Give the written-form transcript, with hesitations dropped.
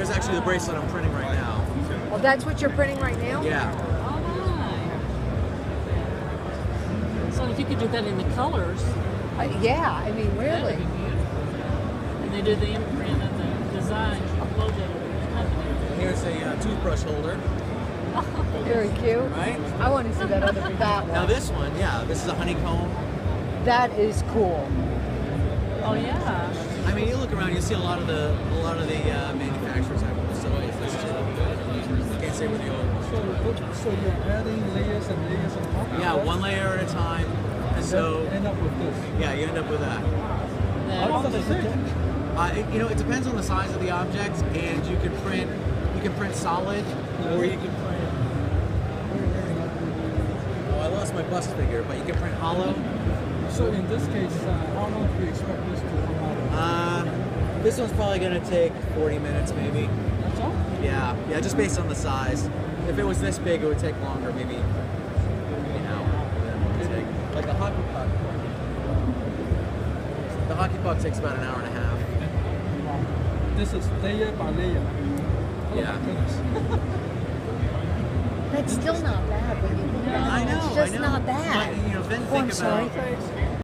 Here's actually the bracelet I'm printing right now. Well, that's what you're printing right now? Yeah. So if you could do that in the colors. Yeah, I mean, really. And they do the imprint and the design logo of the company. Here's a toothbrush holder. Very cute. Right? I want to see that other that one. Now this one, yeah, this is a honeycomb. That is cool. Oh yeah. I mean, you look around, you see a lot of the manufacturers have stuff like this too. Can't say with the old. So you're adding layers and layers on top? Yeah, one layer at a time. And so end up with this. Yeah, you end up with that. How long does it take? It depends on the size of the object, and you can print solid, or you can print. Oh, I lost my bust figure, but you can print hollow. So in this case, how long do you expect this to come out? This one's probably going to take 40 minutes, maybe. That's all? Yeah, just based on the size. If it was this big, it would take longer, maybe an hour. Like a hockey puck. The hockey puck takes about an hour and a half. This is layer by layer. Yeah. That's still not bad when you think about it. I know. It's just not bad. But, then Oh, think I'm sorry. about.